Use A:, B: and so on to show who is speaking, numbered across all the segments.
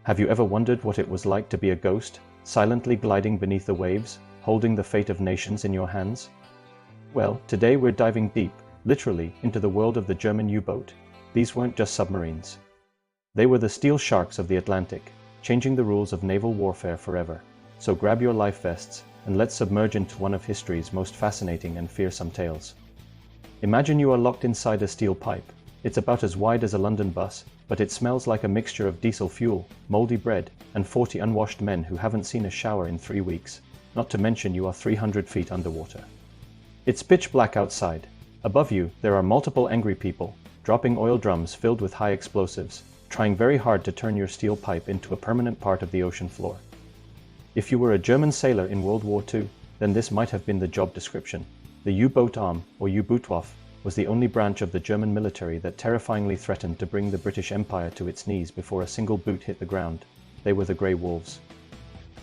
A: Have you ever wondered what it was like to be a ghost, silently gliding beneath the waves, holding the fate of nations in your hands? Well, today we're diving deep, literally, into the world of the German U-boat. These weren't just submarines. They were the steel sharks of the Atlantic, changing the rules of naval warfare forever. So grab your life vests, and let's submerge into one of history's most fascinating and fearsome tales. Imagine you are locked inside a steel pipe. It's about as wide as a London bus, but it smells like a mixture of diesel fuel, moldy bread, and 40 unwashed men who haven't seen a shower in 3 weeks, not to mention you are 300 feet underwater. It's pitch black outside. Above you, there are multiple angry people, dropping oil drums filled with high explosives, trying very hard to turn your steel pipe into a permanent part of the ocean floor. If you were a German sailor in World War II, then this might have been the job description. The U-boat arm, or U-Bootwaffe, was the only branch of the German military that terrifyingly threatened to bring the British Empire to its knees before a single boot hit the ground. They were the Grey Wolves.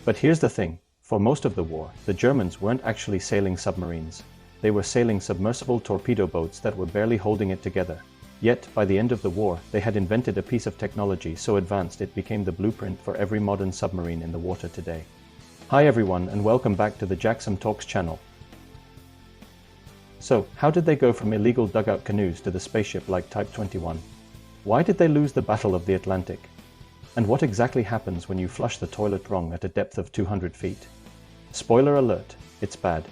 A: But here's the thing, for most of the war, the Germans weren't actually sailing submarines. They were sailing submersible torpedo boats that were barely holding it together. Yet, by the end of the war, they had invented a piece of technology so advanced it became the blueprint for every modern submarine in the water today. Hi everyone, and welcome back to the Jaxom Talks channel. So, how did they go from illegal dugout canoes to the spaceship-like Type 21? Why did they lose the Battle of the Atlantic? And what exactly happens when you flush the toilet wrong at a depth of 200 feet? Spoiler alert, it's bad.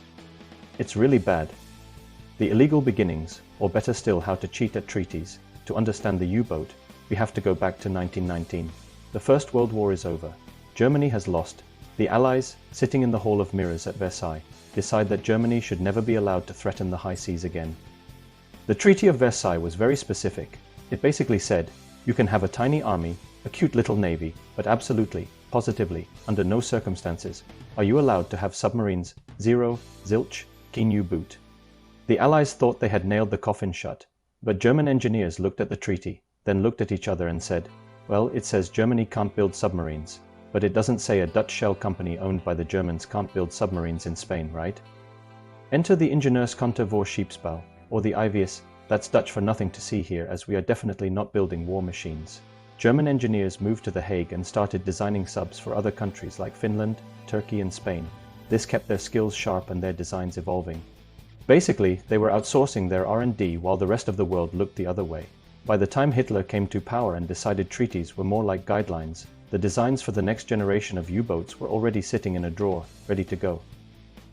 A: It's really bad. The illegal beginnings, or better still how to cheat at treaties. To understand the U-boat, we have to go back to 1919. The First World War is over. Germany has lost. The Allies, sitting in the Hall of Mirrors at Versailles, decide that Germany should never be allowed to threaten the high seas again. The Treaty of Versailles was very specific. It basically said, you can have a tiny army, a cute little navy, but absolutely, positively, under no circumstances, are you allowed to have submarines, zero, zilch, keen U-boot. The Allies thought they had nailed the coffin shut, but German engineers looked at the treaty, then looked at each other and said, well, it says Germany can't build submarines. But it doesn't say a Dutch shell company owned by the Germans can't build submarines in Spain, right? Enter the Ingenieurskonter voor Scheepsbouw, or the IVS, that's Dutch for nothing to see here, as we are definitely not building war machines. German engineers moved to The Hague and started designing subs for other countries like Finland, Turkey and Spain. This kept their skills sharp and their designs evolving. Basically, they were outsourcing their R&D while the rest of the world looked the other way. By the time Hitler came to power and decided treaties were more like guidelines, the designs for the next generation of U-boats were already sitting in a drawer, ready to go.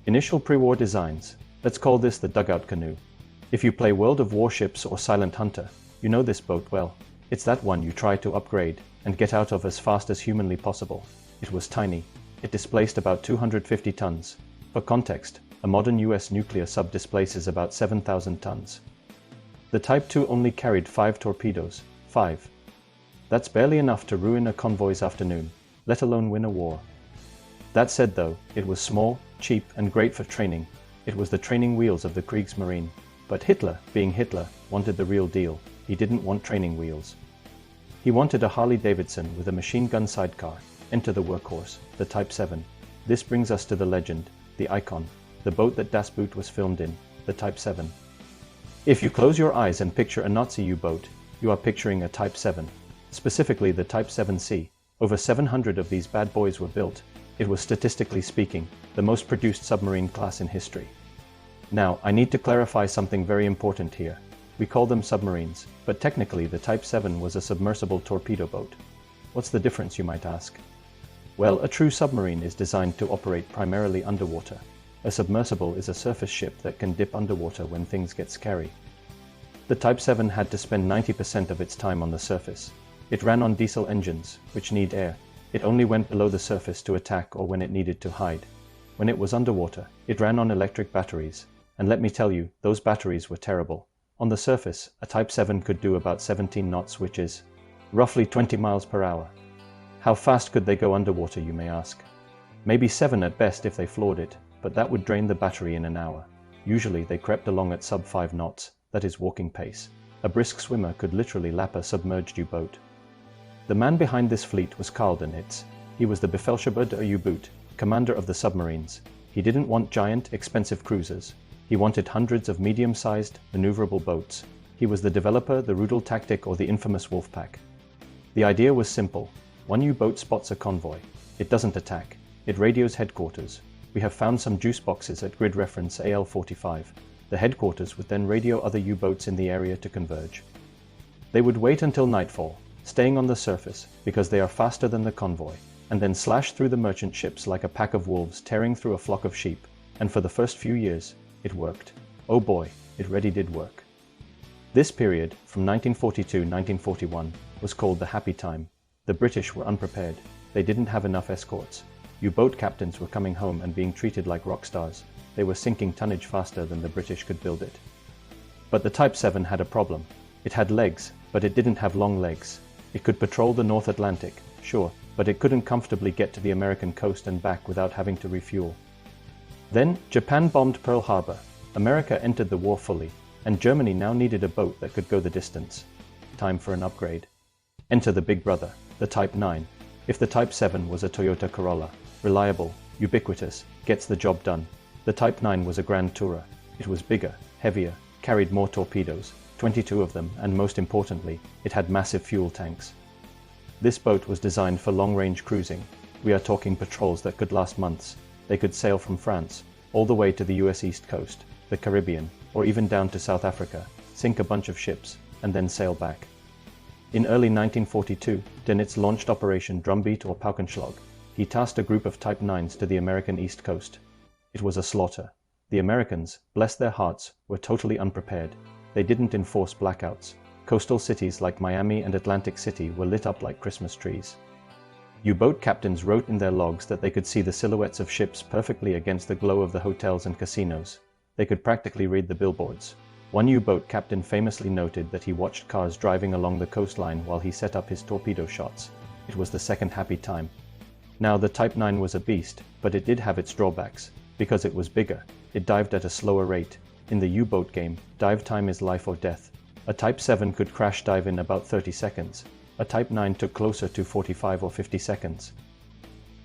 A: Initial pre-war designs. Let's call this the dugout canoe. If you play World of Warships or Silent Hunter, you know this boat well. It's that one you try to upgrade and get out of as fast as humanly possible. It was tiny. It displaced about 250 tons. For context, a modern US nuclear sub displaces about 7,000 tons. The Type 2 only carried 5 torpedoes. 5. That's barely enough to ruin a convoy's afternoon, let alone win a war. That said though, it was small, cheap, and great for training. It was the training wheels of the Kriegsmarine. But Hitler, being Hitler, wanted the real deal. He didn't want training wheels. He wanted a Harley-Davidson with a machine gun sidecar. Enter the workhorse, the Type 7. This brings us to the legend, the icon, the boat that Das Boot was filmed in, the Type 7. If you close your eyes and picture a Nazi U-boat, you are picturing a Type 7. Specifically the Type 7C. Over 700 of these bad boys were built. It was, statistically speaking, the most produced submarine class in history. Now, I need to clarify something very important here. We call them submarines, but technically the Type 7 was a submersible torpedo boat. What's the difference, you might ask? Well, a true submarine is designed to operate primarily underwater. A submersible is a surface ship that can dip underwater when things get scary. The Type 7 had to spend 90% of its time on the surface. It ran on diesel engines, which need air. It only went below the surface to attack or when it needed to hide. When it was underwater, it ran on electric batteries. And let me tell you, those batteries were terrible. On the surface, a Type 7 could do about 17 knots, which is roughly 20 miles per hour. How fast could they go underwater, you may ask? Maybe 7 at best if they floored it, but that would drain the battery in an hour. Usually they crept along at sub 5 knots, that is walking pace. A brisk swimmer could literally lap a submerged U-boat. The man behind this fleet was Karl Dönitz. He was the Befehlshaber der U-Boot, commander of the submarines. He didn't want giant, expensive cruisers. He wanted hundreds of medium-sized, maneuverable boats. He was the developer, the Rudeltaktik, or the infamous Wolfpack. The idea was simple. One U-boat spots a convoy. It doesn't attack. It radios headquarters. We have found some juice boxes at grid reference AL45. The headquarters would then radio other U-boats in the area to converge. They would wait until nightfall, staying on the surface because they are faster than the convoy, and then slash through the merchant ships like a pack of wolves tearing through a flock of sheep. And for the first few years, it worked. Oh boy, it really did work. This period, from 1942-1941, was called the happy time. The British were unprepared. They didn't have enough escorts. U-boat captains were coming home and being treated like rock stars. They were sinking tonnage faster than the British could build it. But the Type 7 had a problem. It had legs, but it didn't have long legs. It could patrol the North Atlantic, sure, but it couldn't comfortably get to the American coast and back without having to refuel. Then, Japan bombed Pearl Harbor. America entered the war fully, and Germany now needed a boat that could go the distance. Time for an upgrade. Enter the big brother, the Type 9. If the Type 7 was a Toyota Corolla, reliable, ubiquitous, gets the job done, the Type 9 was a grand tourer. It was bigger, heavier, carried more torpedoes, 22 of them, and most importantly, it had massive fuel tanks. This boat was designed for long-range cruising. We are talking patrols that could last months. They could sail from France, all the way to the US East Coast, the Caribbean, or even down to South Africa, sink a bunch of ships, and then sail back. In early 1942, Dönitz launched Operation Drumbeat or Paukenschlag. He tasked a group of Type 9s to the American East Coast. It was a slaughter. The Americans, bless their hearts, were totally unprepared. They didn't enforce blackouts. Coastal cities like Miami and Atlantic City were lit up like Christmas trees. U-boat captains wrote in their logs that they could see the silhouettes of ships perfectly against the glow of the hotels and casinos. They could practically read the billboards. One U-boat captain famously noted that he watched cars driving along the coastline while he set up his torpedo shots. It was the second happy time. Now the Type 9 was a beast, but it did have its drawbacks. Because it was bigger, it dived at a slower rate. In the U-boat game, dive time is life or death. A Type 7 could crash dive in about 30 seconds. A Type 9 took closer to 45 or 50 seconds.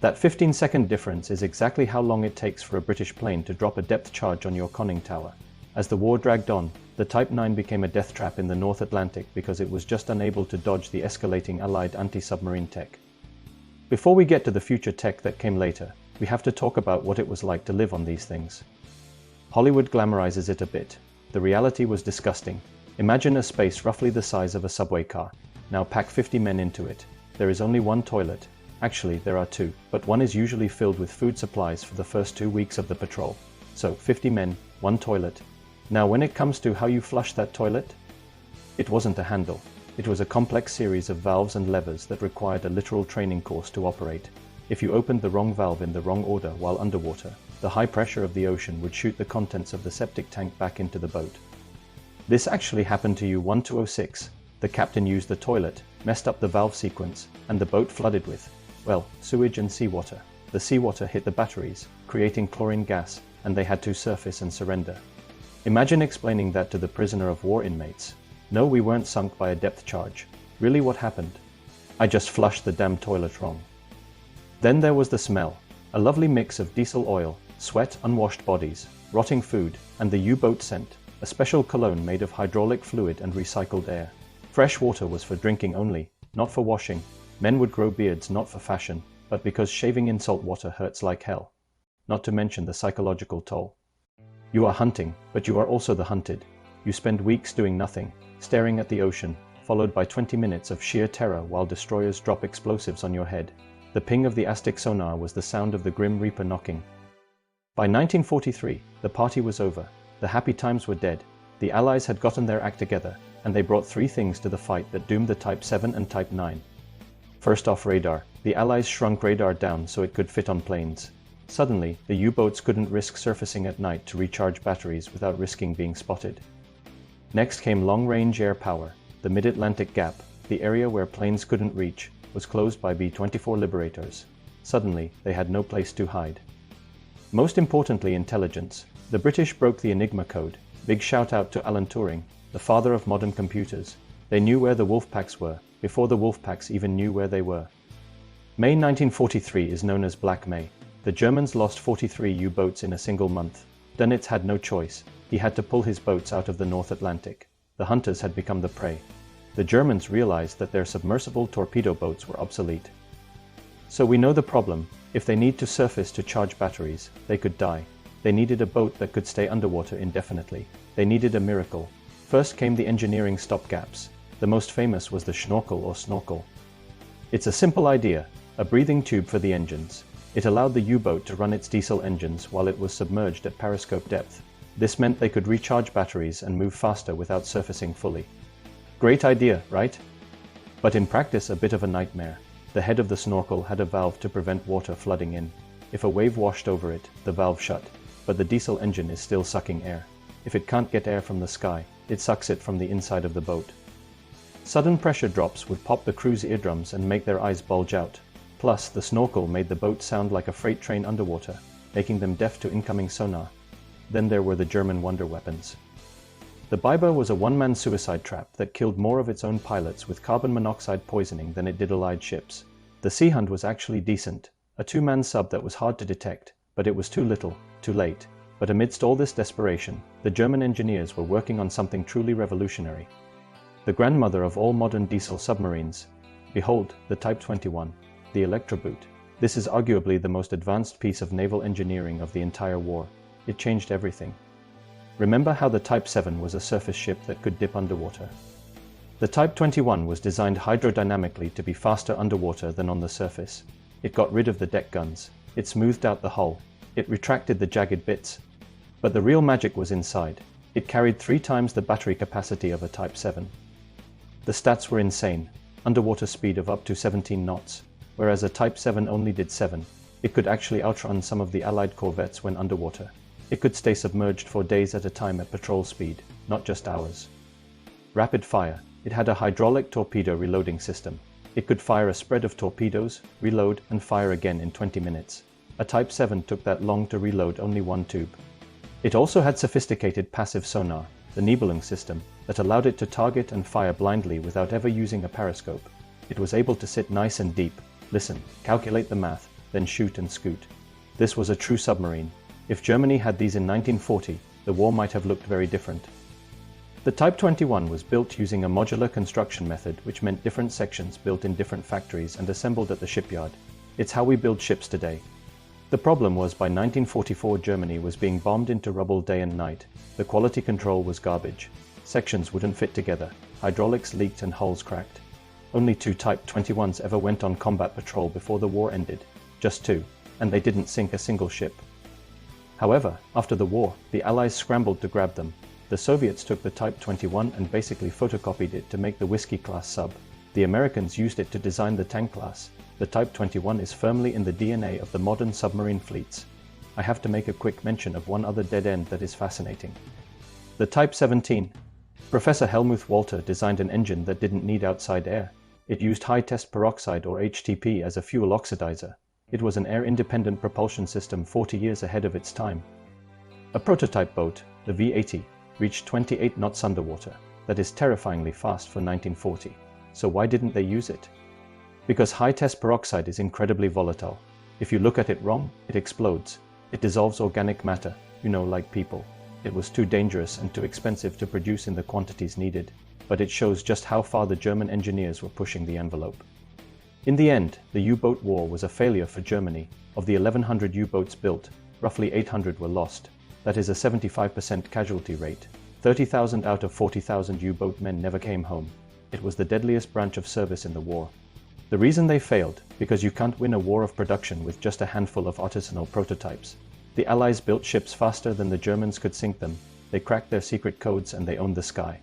A: That 15-second difference is exactly how long it takes for a British plane to drop a depth charge on your conning tower. As the war dragged on, the Type 9 became a death trap in the North Atlantic because it was just unable to dodge the escalating Allied anti-submarine tech. Before we get to the future tech that came later, we have to talk about what it was like to live on these things. Hollywood glamorizes it a bit. The reality was disgusting. Imagine a space roughly the size of a subway car. Now pack 50 men into it. There is only one toilet. Actually, there are two, but one is usually filled with food supplies for the first 2 weeks of the patrol. So, 50 men, one toilet. Now when it comes to how you flush that toilet, it wasn't a handle. It was a complex series of valves and levers that required a literal training course to operate. If you opened the wrong valve in the wrong order while underwater, the high pressure of the ocean would shoot the contents of the septic tank back into the boat. This actually happened to U-1206. The captain used the toilet, messed up the valve sequence, and the boat flooded with, well, sewage and seawater. The seawater hit the batteries, creating chlorine gas, and they had to surface and surrender. Imagine explaining that to the prisoner of war inmates. No, we weren't sunk by a depth charge. Really, what happened? I just flushed the damn toilet wrong. Then there was the smell. A lovely mix of diesel oil, sweat, unwashed bodies, rotting food, and the U-boat scent, a special cologne made of hydraulic fluid and recycled air. Fresh water was for drinking only, not for washing. Men would grow beards not for fashion, but because shaving in salt water hurts like hell. Not to mention the psychological toll. You are hunting, but you are also the hunted. You spend weeks doing nothing, staring at the ocean, followed by 20 minutes of sheer terror while destroyers drop explosives on your head. The ping of the Aztec sonar was the sound of the Grim Reaper knocking. By 1943, the party was over. The happy times were dead. The Allies had gotten their act together, and they brought three things to the fight that doomed the Type 7 and Type 9. First off, radar. The Allies shrunk radar down so it could fit on planes. Suddenly, the U-boats couldn't risk surfacing at night to recharge batteries without risking being spotted. Next came long-range air power. The Mid-Atlantic Gap, the area where planes couldn't reach, was closed by B-24 Liberators. Suddenly, they had no place to hide. Most importantly, intelligence. The British broke the Enigma code. Big shout out to Alan Turing, the father of modern computers. They knew where the Wolfpacks were, before the Wolfpacks even knew where they were. May 1943 is known as Black May. The Germans lost 43 U-boats in a single month. Dönitz had no choice. He had to pull his boats out of the North Atlantic. The hunters had become the prey. The Germans realized that their submersible torpedo boats were obsolete. So we know the problem. If they need to surface to charge batteries, they could die. They needed a boat that could stay underwater indefinitely. They needed a miracle. First came the engineering stopgaps. The most famous was the schnorkel or snorkel. It's a simple idea, a breathing tube for the engines. It allowed the U-boat to run its diesel engines while it was submerged at periscope depth. This meant they could recharge batteries and move faster without surfacing fully. Great idea, right? But in practice, a bit of a nightmare. The head of the snorkel had a valve to prevent water flooding in. If a wave washed over it, the valve shut, but the diesel engine is still sucking air. If it can't get air from the sky, it sucks it from the inside of the boat. Sudden pressure drops would pop the crew's eardrums and make their eyes bulge out. Plus, the snorkel made the boat sound like a freight train underwater, making them deaf to incoming sonar. Then there were the German wonder weapons. The Biber was a one-man suicide trap that killed more of its own pilots with carbon monoxide poisoning than it did Allied ships. The Sea Hunt was actually decent, a two-man sub that was hard to detect, but it was too little, too late. But amidst all this desperation, the German engineers were working on something truly revolutionary. The grandmother of all modern diesel submarines. Behold, the Type 21, the Electroboot. This is arguably the most advanced piece of naval engineering of the entire war. It changed everything. Remember how the Type 7 was a surface ship that could dip underwater? The Type 21 was designed hydrodynamically to be faster underwater than on the surface. It got rid of the deck guns. It smoothed out the hull. It retracted the jagged bits. But the real magic was inside. It carried 3 times the battery capacity of a Type 7. The stats were insane. Underwater speed of up to 17 knots, whereas a Type 7 only did 7. It could actually outrun some of the Allied corvettes when underwater. It could stay submerged for days at a time at patrol speed, not just hours. Rapid fire. It had a hydraulic torpedo reloading system. It could fire a spread of torpedoes, reload, and fire again in 20 minutes. A Type 7 took that long to reload only 1 tube. It also had sophisticated passive sonar, the Nebelung system, that allowed it to target and fire blindly without ever using a periscope. It was able to sit nice and deep, listen, calculate the math, then shoot and scoot. This was a true submarine. If Germany had these in 1940, the war might have looked very different. The Type 21 was built using a modular construction method, which meant different sections built in different factories and assembled at the shipyard. It's how we build ships today. The problem was by 1944 Germany was being bombed into rubble day and night. The quality control was garbage. Sections wouldn't fit together, hydraulics leaked and hulls cracked. Only 2 Type 21s ever went on combat patrol before the war ended. Just 2, and they didn't sink a single ship. However, after the war, the Allies scrambled to grab them. The Soviets took the Type 21 and basically photocopied it to make the Whiskey-class sub. The Americans used it to design the tank class. The Type 21 is firmly in the DNA of the modern submarine fleets. I have to make a quick mention of one other dead end that is fascinating. The Type 17. Professor Helmuth Walter designed an engine that didn't need outside air. It used high-test peroxide or HTP as a fuel oxidizer. It was an air-independent propulsion system 40 years ahead of its time. A prototype boat, the V-80, reached 28 knots underwater. That is terrifyingly fast for 1940. So why didn't they use it? Because high-test peroxide is incredibly volatile. If you look at it wrong, it explodes. It dissolves organic matter, like people. It was too dangerous and too expensive to produce in the quantities needed, but it shows just how far the German engineers were pushing the envelope. In the end, the U-boat war was a failure for Germany. Of the 1,100 U-boats built, roughly 800 were lost. That is a 75% casualty rate. 30,000 out of 40,000 U-boat men never came home. It was the deadliest branch of service in the war. The reason they failed, because you can't win a war of production with just a handful of artisanal prototypes. The Allies built ships faster than the Germans could sink them. They cracked their secret codes and they owned the sky.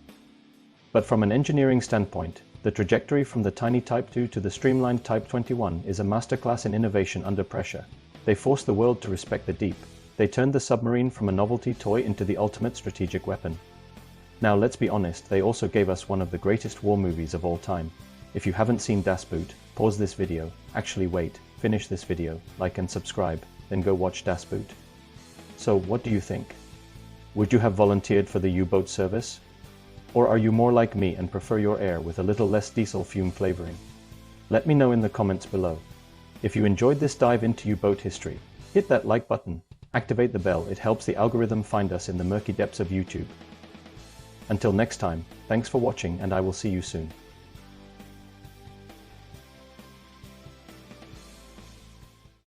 A: But from an engineering standpoint, the trajectory from the tiny Type 2 to the streamlined Type 21 is a masterclass in innovation under pressure. They forced the world to respect the deep. They turned the submarine from a novelty toy into the ultimate strategic weapon. Now let's be honest, they also gave us one of the greatest war movies of all time. If you haven't seen Das Boot, pause this video, actually wait, finish this video, like and subscribe, then go watch Das Boot. So what do you think? Would you have volunteered for the U-boat service? Or are you more like me and prefer your air with a little less diesel fume flavoring? Let me know in the comments below. If you enjoyed this dive into U-boat history, hit that like button, activate the bell, it helps the algorithm find us in the murky depths of YouTube. Until next time, thanks for watching and I will see you soon.